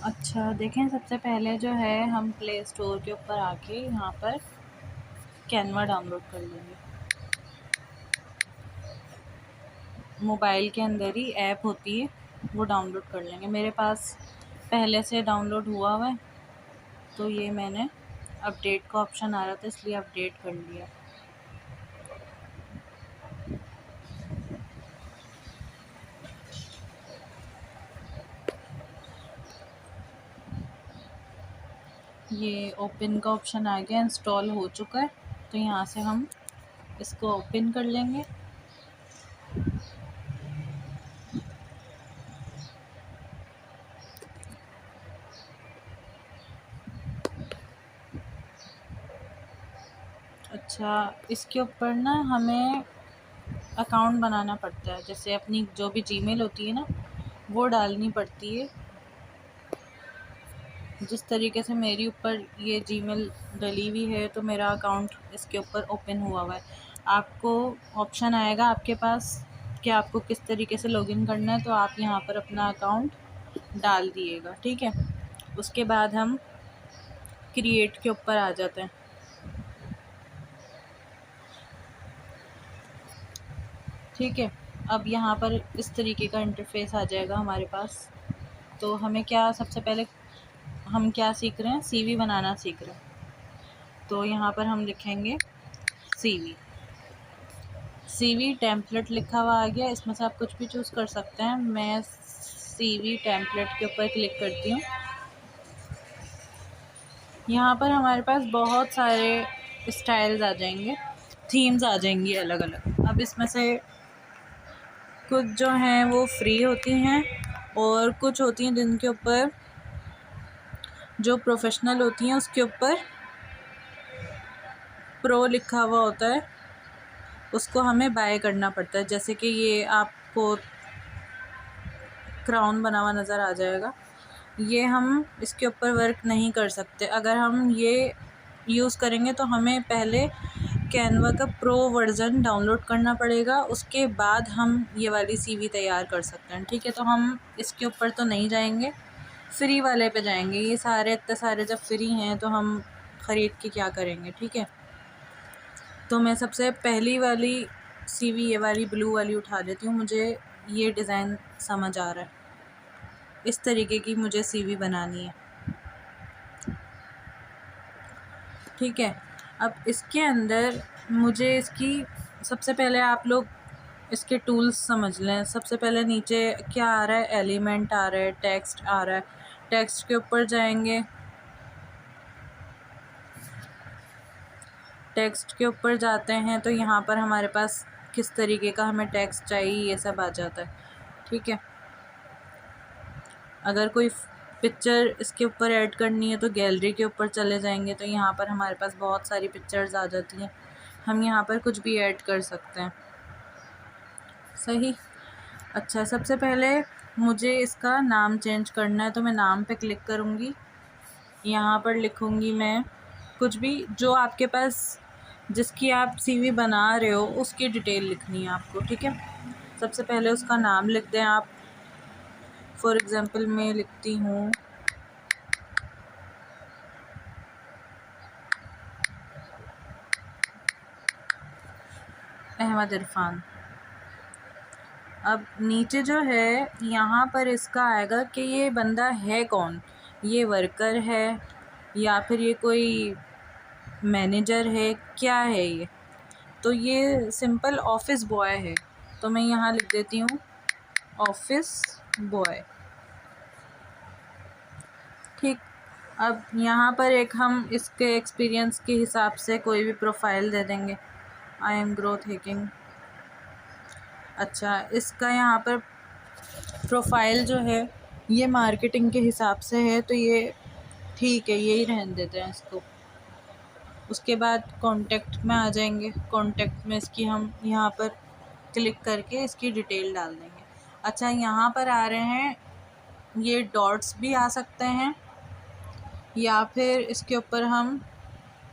अच्छा देखें, सबसे पहले जो है हम प्ले स्टोर के ऊपर आके यहाँ पर कैनवा डाउनलोड कर लेंगे। मोबाइल के अंदर ही ऐप होती है, वो डाउनलोड कर लेंगे। मेरे पास पहले से डाउनलोड हुआ है, तो ये मैंने अपडेट का ऑप्शन आ रहा था इसलिए अपडेट कर लिया। ये ओपन का ऑप्शन आ गया, इंस्टॉल हो चुका है, तो यहाँ से हम इसको ओपन कर लेंगे। अच्छा, इसके ऊपर ना हमें अकाउंट बनाना पड़ता है, जैसे अपनी जो भी जीमेल होती है ना वो डालनी पड़ती है। जिस तरीके से मेरी ऊपर ये जीमेल डली हुई है तो मेरा अकाउंट इसके ऊपर ओपन हुआ है। आपको ऑप्शन आएगा आपके पास कि आपको किस तरीके से लॉगिन करना है, तो आप यहाँ पर अपना अकाउंट डाल दिएगा, ठीक है। उसके बाद हम क्रिएट के ऊपर आ जाते हैं। ठीक है, अब यहाँ पर इस तरीके का इंटरफेस आ जाएगा हमारे पास। तो हमें क्या, सबसे पहले हम क्या सीख रहे हैं, सीवी बनाना सीख रहे हैं। तो यहाँ पर हम लिखेंगे सीवी टेम्पलेट लिखा हुआ आ गया, इसमें से आप कुछ भी चूज़ कर सकते हैं। मैं सीवी टेम्पलेट के ऊपर क्लिक करती हूँ। यहाँ पर हमारे पास बहुत सारे स्टाइल्स आ जाएंगे, थीम्स आ जाएंगी अलग अलग। अब इसमें से कुछ जो हैं वो फ्री होती हैं और कुछ होती हैं जिनके ऊपर, जो प्रोफेशनल होती हैं उसके ऊपर प्रो लिखा हुआ होता है, उसको हमें बाय करना पड़ता है। जैसे कि ये आपको क्राउन बना हुआ नज़र आ जाएगा, ये हम इसके ऊपर वर्क नहीं कर सकते। अगर हम ये यूज़ करेंगे तो हमें पहले कैनवा का प्रो वर्ज़न डाउनलोड करना पड़ेगा, उसके बाद हम ये वाली सीवी तैयार कर सकते हैं, ठीक है। तो हम इसके ऊपर तो नहीं जाएंगे, फ्री वाले पे जाएंगे। ये सारे इतने सारे जब फ्री हैं तो हम ख़रीद के क्या करेंगे, ठीक है। तो मैं सबसे पहली वाली सीवी ये वाली ब्लू वाली उठा लेती हूँ। मुझे ये डिज़ाइन समझ आ रहा है, इस तरीके की मुझे सीवी बनानी है, ठीक है। अब इसके अंदर मुझे इसकी, सबसे पहले आप लोग इसके टूल्स समझ लें। सबसे पहले नीचे क्या आ रहा है, एलिमेंट आ रहा है, टेक्स्ट आ रहा है। टेक्स्ट के ऊपर जाएंगे, टेक्स्ट के ऊपर जाते हैं तो यहाँ पर हमारे पास किस तरीके का हमें टेक्स्ट चाहिए ये सब आ जाता है, ठीक है। अगर कोई पिक्चर इसके ऊपर ऐड करनी है तो गैलरी के ऊपर चले जाएंगे, तो यहाँ पर हमारे पास बहुत सारी पिक्चर्स आ जाती हैं, हम यहाँ पर कुछ भी ऐड कर सकते हैं, सही। अच्छा, सबसे पहले मुझे इसका नाम चेंज करना है, तो मैं नाम पे क्लिक करूँगी। यहाँ पर लिखूँगी मैं कुछ भी, जो आपके पास, जिसकी आप सीवी बना रहे हो उसकी डिटेल लिखनी है आपको, ठीक है। सबसे पहले उसका नाम लिख दें आप। फॉर एग्ज़ाम्पल मैं लिखती हूँ अहमद इरफान। अब नीचे जो है यहाँ पर इसका आएगा कि ये बंदा है कौन, ये वर्कर है या फिर ये कोई मैनेजर है, क्या है ये। तो ये सिंपल ऑफिस बॉय है, तो मैं यहाँ लिख देती हूँ ऑफिस बॉय, ठीक। अब यहाँ पर एक हम इसके एक्सपीरियंस के हिसाब से कोई भी प्रोफाइल दे देंगे, आई एम ग्रोथ हैकिंग। अच्छा, इसका यहाँ पर प्रोफाइल जो है ये मार्केटिंग के हिसाब से है, तो ये ठीक है, यही रहने देते हैं इसको। उसके बाद कॉन्टैक्ट में आ जाएंगे, कॉन्टैक्ट में इसकी हम यहाँ पर क्लिक करके इसकी डिटेल डाल देंगे। अच्छा, यहाँ पर आ रहे हैं ये डॉट्स भी आ सकते हैं, या फिर इसके ऊपर हम,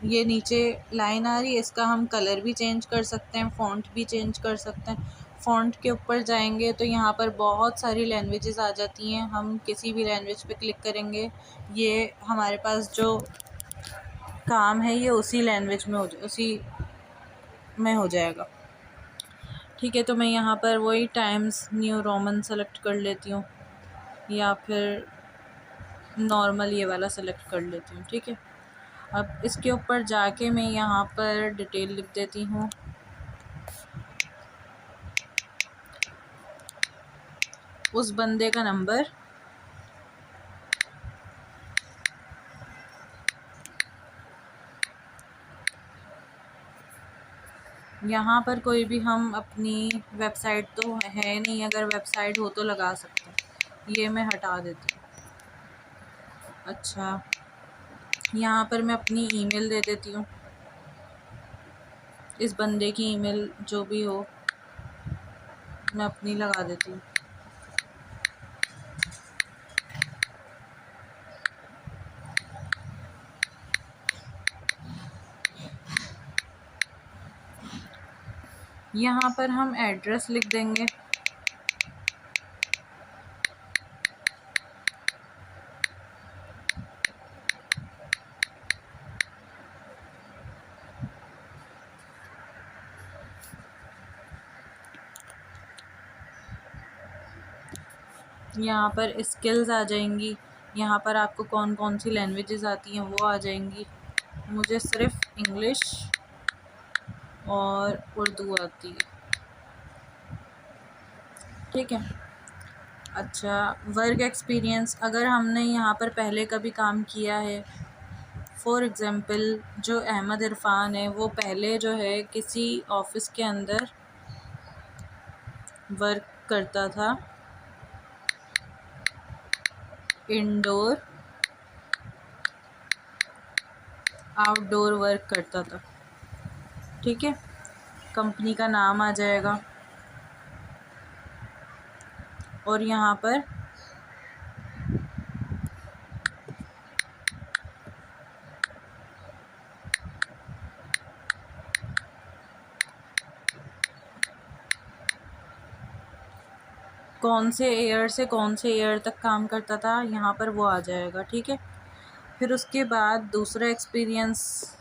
ये नीचे लाइन आ रही है, इसका हम कलर भी चेंज कर सकते हैं, फ़ॉन्ट भी चेंज कर सकते हैं। फ़ॉन्ट के ऊपर जाएंगे तो यहाँ पर बहुत सारी लैंग्वेजेस आ जाती हैं। हम किसी भी लैंग्वेज पे क्लिक करेंगे, ये हमारे पास जो काम है ये उसी लैंग्वेज में हो जाएगा। ठीक है, तो मैं यहाँ पर वही टाइम्स न्यू रोमन सेलेक्ट कर लेती हूँ या फिर नॉर्मल ये वाला सेलेक्ट कर लेती हूँ। ठीक है, अब इसके ऊपर जाके मैं यहाँ पर डिटेल लिख देती हूँ। उस बंदे का नंबर, यहाँ पर कोई भी हम अपनी वेबसाइट तो है नहीं, अगर वेबसाइट हो तो लगा सकते हैं, ये मैं हटा देती हूँ। अच्छा, यहाँ पर मैं अपनी ईमेल दे देती हूँ, इस बंदे की ईमेल जो भी हो मैं अपनी लगा देती हूँ। यहाँ पर हम एड्रेस लिख देंगे। यहाँ पर स्किल्स आ जाएंगी, यहाँ पर आपको कौन कौन सी लैंग्वेजेस आती हैं वो आ जाएंगी। मुझे सिर्फ इंग्लिश और उर्दू आती है। ठीक है, अच्छा, वर्क एक्सपीरियंस, अगर हमने यहाँ पर पहले कभी काम किया है, फॉर एग्ज़ाम्पल जो अहमद इरफ़ान है वो पहले जो है किसी ऑफिस के अंदर वर्क करता था, इंडोर आउटडोर वर्क करता था। ठीक है, कंपनी का नाम आ जाएगा और यहाँ पर कौन से ईयर से कौन से ईयर तक काम करता था, यहाँ पर वो आ जाएगा। ठीक है, फिर उसके बाद दूसरा एक्सपीरियंस,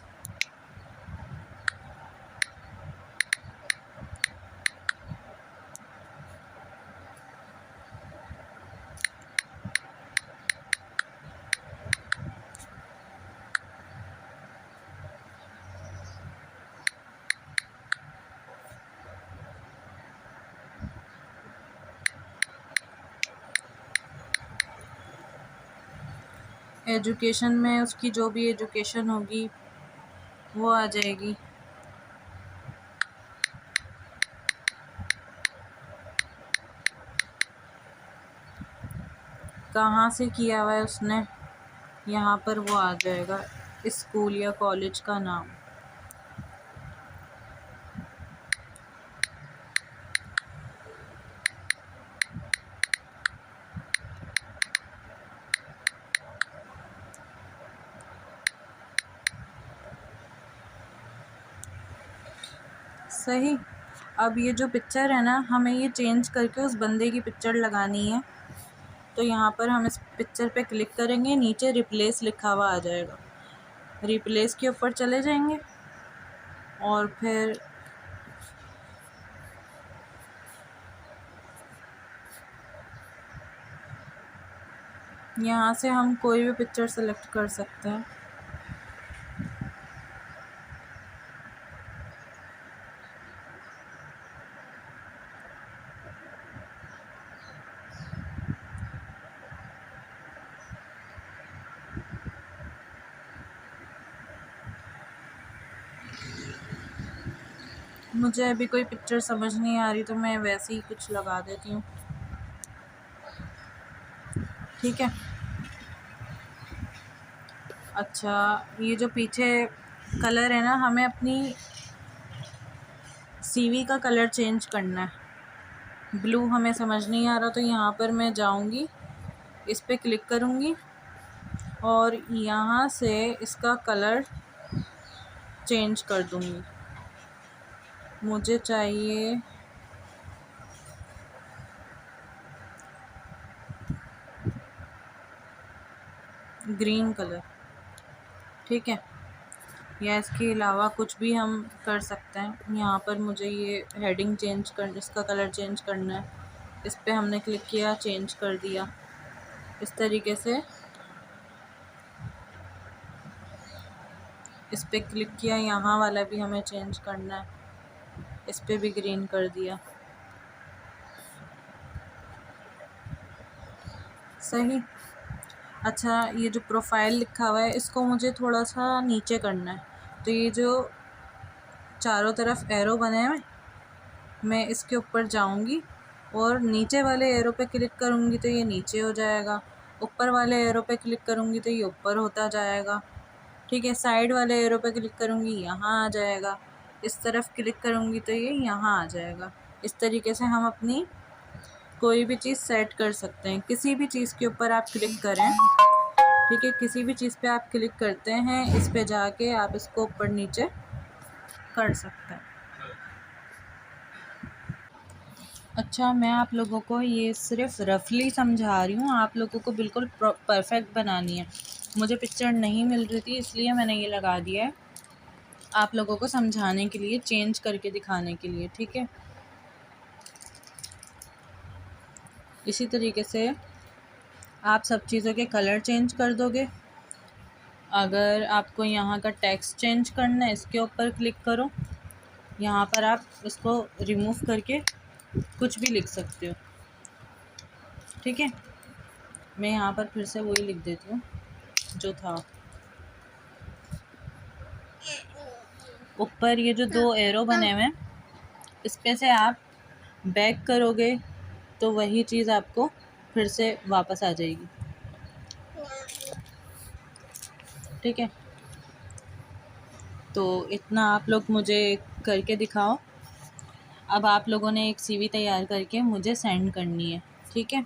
एजुकेशन में उसकी जो भी एजुकेशन होगी वो आ जाएगी। कहाँ से किया हुआ है उसने, यहाँ पर वो आ जाएगा, स्कूल या कॉलेज का नाम। सही, अब ये जो पिक्चर है ना, हमें ये चेंज करके उस बंदे की पिक्चर लगानी है। तो यहाँ पर हम इस पिक्चर पे क्लिक करेंगे, नीचे रिप्लेस लिखा हुआ आ जाएगा, रिप्लेस के ऊपर चले जाएंगे और फिर यहाँ से हम कोई भी पिक्चर सेलेक्ट कर सकते हैं। मुझे अभी कोई पिक्चर समझ नहीं आ रही तो मैं वैसे ही कुछ लगा देती हूँ। ठीक है, अच्छा, ये जो पीछे कलर है ना, हमें अपनी सीवी का कलर चेंज करना है। ब्लू हमें समझ नहीं आ रहा तो यहाँ पर मैं जाऊँगी, इस पर क्लिक करूँगी और यहाँ से इसका कलर चेंज कर दूँगी। मुझे चाहिए ग्रीन कलर, ठीक है। या इसके अलावा कुछ भी हम कर सकते हैं। यहाँ पर मुझे ये हेडिंग चेंज कर, इसका कलर चेंज करना है, इस पर हमने क्लिक किया, चेंज कर दिया। इस तरीके से इस पर क्लिक किया, यहाँ वाला भी हमें चेंज करना है, इस पर भी ग्रीन कर दिया। सही। अच्छा, ये जो प्रोफाइल लिखा हुआ है इसको मुझे थोड़ा सा नीचे करना है, तो ये जो चारों तरफ एरो बने हैं मैं इसके ऊपर जाऊंगी और नीचे वाले एरो पे क्लिक करूंगी तो ये नीचे हो जाएगा, ऊपर वाले एरो पे क्लिक करूंगी तो ये ऊपर होता जाएगा, ठीक है। साइड वाले एरो पे क्लिक करूंगी यहाँ आ जाएगा, इस तरफ क्लिक करूंगी तो ये यहाँ आ जाएगा। इस तरीके से हम अपनी कोई भी चीज़ सेट कर सकते हैं। किसी भी चीज़ के ऊपर आप क्लिक करें, ठीक है, किसी भी चीज़ पे आप क्लिक करते हैं, इस पे जाके आप इसको ऊपर नीचे कर सकते हैं। अच्छा, मैं आप लोगों को ये सिर्फ रफली समझा रही हूँ, आप लोगों को बिल्कुल परफेक्ट बनानी है। मुझे पिक्चर नहीं मिल रही थी इसलिए मैंने ये लगा दिया है आप लोगों को समझाने के लिए, चेंज करके दिखाने के लिए, ठीक है। इसी तरीके से आप सब चीज़ों के कलर चेंज कर दोगे। अगर आपको यहाँ का टेक्स्ट चेंज करना है, इसके ऊपर क्लिक करो, यहाँ पर आप इसको रिमूव करके कुछ भी लिख सकते हो, ठीक है। मैं यहाँ पर फिर से वही लिख देती हूँ जो था। ऊपर ये जो 2 एरो बने हुए हैं इस पे से आप बैक करोगे तो वही चीज़ आपको फिर से वापस आ जाएगी, ठीक है। तो इतना आप लोग मुझे करके दिखाओ। अब आप लोगों ने एक सीवी तैयार करके मुझे सेंड करनी है, ठीक है।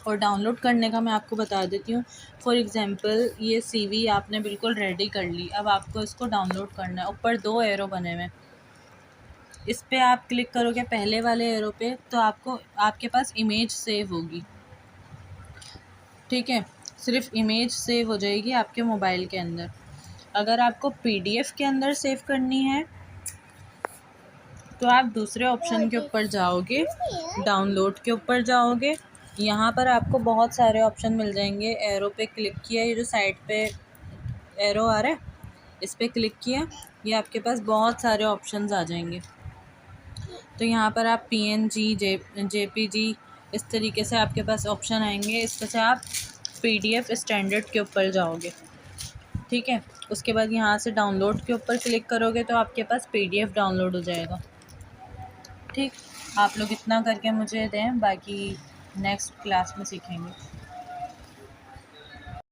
और डाउनलोड करने का मैं आपको बता देती हूँ। फॉर एग्ज़ाम्पल ये सीवी आपने बिल्कुल रेडी कर ली, अब आपको इसको डाउनलोड करना है। ऊपर 2 एरो बने हुए हैं, इस पे आप क्लिक करोगे पहले वाले एरो पे तो आपको आपके पास इमेज सेव होगी, ठीक है। सिर्फ इमेज सेव हो जाएगी आपके मोबाइल के अंदर। अगर आपको पीडीएफ के अंदर सेव करनी है तो आप दूसरे ऑप्शन के ऊपर जाओगे, डाउनलोड के ऊपर जाओगे, यहाँ पर आपको बहुत सारे ऑप्शन मिल जाएंगे। एरो पे क्लिक किया, ये जो साइड पे एरो आ रहा है इस पे क्लिक किया, ये आपके पास बहुत सारे ऑप्शंस आ जाएंगे। तो यहाँ पर आप PNG, JPG इस तरीके से आपके पास ऑप्शन आएंगे। इस पर से आप PDF स्टैंडर्ड के ऊपर जाओगे, ठीक है। उसके बाद यहाँ से डाउनलोड के ऊपर क्लिक करोगे तो आपके पास PDF डाउनलोड हो जाएगा, ठीक। आप लोग इतना करके मुझे दें, बाकी नेक्स्ट क्लास में सीखेंगे।